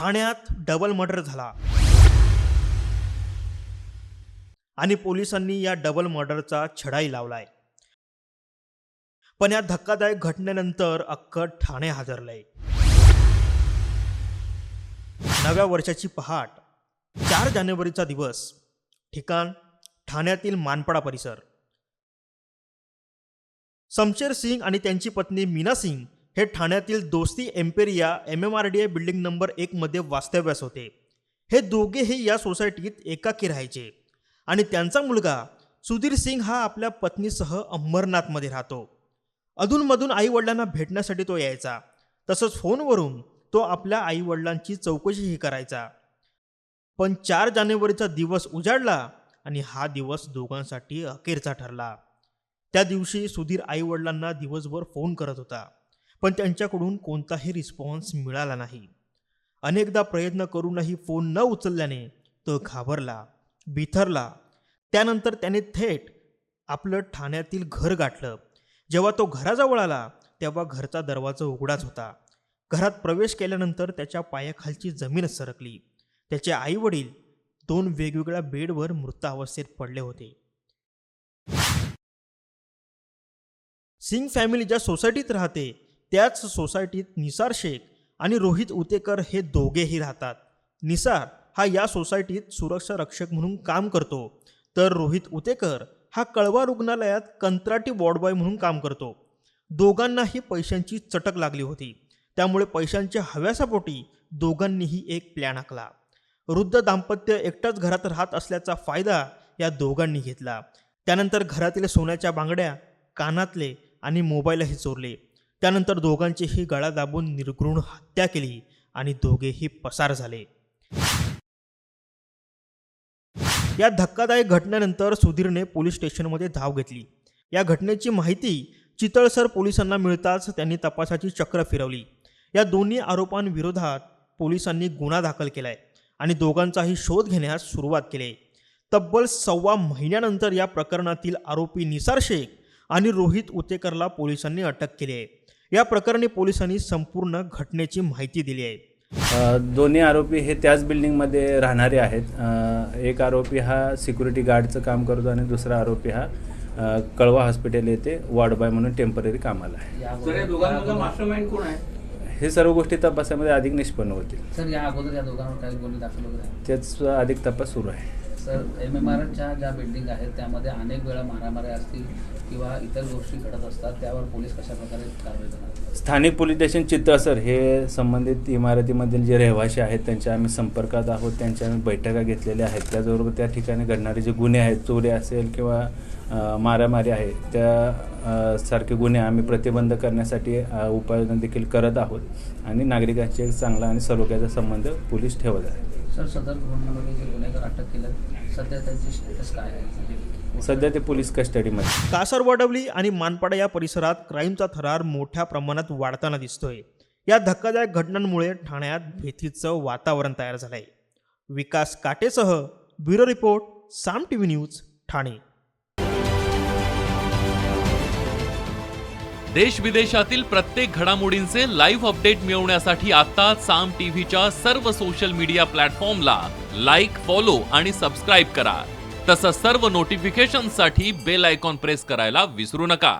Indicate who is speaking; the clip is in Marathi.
Speaker 1: ठाण्यात डबल मर्डर झाला आणि पोलिसांनी या डबल मर्डरचा छडाही लावलाय. पण या धक्कादायक घटनेनंतर अख्खं ठाणे हादरलंय. नव्या वर्षाची पहाट, 4 जानेवारीचा दिवस, ठिकाण ठाण्यातील मानपाडा परिसर. शमशेर सिंग आणि त्यांची पत्नी मीना सिंग हे ठाण्यातील दोस्ती एम्पेरिया MMRDA बिल्डिंग नंबर 1 मध्ये वास्तव्यास होते. हे दोघेही या सोसायटीत एकाकी राहायचे आणि त्यांचा मुलगा सुधीर सिंग हा आपल्या पत्नीसह अंबरनाथमध्ये राहतो. अधूनमधून आईवडिलांना भेटण्यासाठी तो यायचा. तसंच फोनवरून तो आपल्या आईवडिलांची चौकशीही करायचा. पण 4 जानेवारीचा दिवस उजाडला आणि हा दिवस दोघांसाठी अखेरचा ठरला. त्या दिवशी सुधीर आईवडिलांना दिवसभर फोन करत होता, पण त्यांच्याकडून कोणताही रिस्पॉन्स मिळाला नाही. अनेकदा प्रयत्न करूनही फोन न उचलल्याने तो घाबरला, बिथरला. त्यानंतर त्याने थेट आपलं ठाण्यातील घर गाठलं. जेव्हा तो घराजवळ आला तेव्हा घरचा दरवाजा उघडाच होता. घरात प्रवेश केल्यानंतर त्याच्या पायाखालची जमीनच सरकली. त्याचे आईवडील 2 वेगवेगळ्या बेडवर मृतावस्थेत पडले होते. सिंग फॅमिली ज्या सोसायटीत राहते त्याच सोसायटीत निसार शेख आणि रोहित उतेकर हे दोघेही राहतात. निसार हा या सोसायटीत सुरक्षा रक्षक म्हणून काम करतो, तर रोहित उतेकर हा कळवा रुग्णालयात कंत्राटी वॉर्डबॉय म्हणून काम करतो. दोघांनाही पैशांची चटक लागली होती. त्यामुळे पैशांच्या हव्यासापोटी दोघांनीही एक प्लॅन आखला. वृद्ध दाम्पत्य एकटाच घरात राहत असल्याचा फायदा या दोघांनी घेतला. त्यानंतर घरातील सोन्याच्या बांगड्या, कानातले आणि मोबाईलही चोरले. त्यानंतर दोघांचीही गळा दाबून निर्घृण हत्या केली आणि दोघेही पसार झाले. या धक्कादायक घटनेनंतर सुधीरने पोलीस स्टेशनमध्ये धाव घेतली. या घटनेची माहिती चितळसर पोलिसांना मिळताच त्यांनी तपासाची चक्र फिरवली. या दोन्ही आरोपांविरोधात पोलिसांनी गुन्हा दाखल केलाय आणि दोघांचाही शोध घेण्यास सुरुवात केली. तब्बल 1.25 महिन्यानंतर या प्रकरणातील आरोपी निसार शेख आणि रोहित उतेकरला पोलिसांनी अटक केली आहे. या प्रकरणी पोलिसांनी संपूर्ण घटनेची माहिती दिली आहे.
Speaker 2: दोन्ही आरोपी हे त्याच बिल्डिंगमध्ये राहणारे आहेत. एक आरोपी हा सिक्युरिटी गार्डचं काम करतो आणि दुसरा आरोपी हा कळवा हॉस्पिटल येथे वॉर्डबॉय म्हणून टेम्पररी कामाला आहे.
Speaker 3: सर, या दोघांमधला मास्टरमाइंड कोण आहे?
Speaker 2: हे सर्व गोष्टी तपासामध्ये अधिक निष्पन्न होतील.
Speaker 3: सर, या अगोदर या दोघांवर काही गुन्हे दाखल वगैरे आहे?
Speaker 2: त्याच अधिक तपास सुरू आहे.
Speaker 3: सर, MMRच्या ज्या बिल्डिंग आहेत त्यामध्ये अनेक वेळा मारामाऱ्या असतील किंवा इतर गोष्टी घडत असतात, त्यावर पोलीस कशा प्रकारे कारवाई करणार?
Speaker 2: स्थानिक पोलीस स्टेशन चितळसर हे संबंधित इमारतीमधील जे रहिवासी आहेत त्यांच्या आम्ही संपर्कात आहोत. त्यांच्या आम्ही बैठका घेतलेल्या आहेत. त्याचबरोबर त्या ठिकाणी घडणारे जे गुन्हे आहेत, चोरी असेल किंवा मारामारी आहे, त्या सारखे गुन्हे आम्ही प्रतिबंध करण्यासाठी उपाययोजना देखील करत आहोत आणि नागरिकांशी चांगला आणि सलोख्याचा संबंध पोलीस ठेवत आहेत.
Speaker 3: सर, सदर गुन्ह्यामध्ये जे गुन्हेगार अटक केले सध्या त्यांची स्टेटस काय आहे?
Speaker 2: सध्या ते पोलीस कस्टडीमध्ये.
Speaker 1: कासरवाडवली आणि मानपाडा या परिसरात क्राईमचा थरार मोठ्या प्रमाणात वाढताना दिसतोय. या धक्कादायक घटनांमुळे ठाण्यात भीतीचं वातावरण तयार झालंय. विकास काटेसह ब्युरो रिपोर्ट, साम TV न्यूज, ठाणे.
Speaker 4: देश विदेशातील प्रत्येक घडामोडींचे लाईव्ह अपडेट मिळवण्यासाठी आता साम टीव्हीच्या सर्व सोशल मीडिया प्लॅटफॉर्मला लाईक, फॉलो आणि सबस्क्राईब करा. तसंच सर्व नोटिफिकेशनसाठी बेल आयकॉन प्रेस करायला विसरू नका.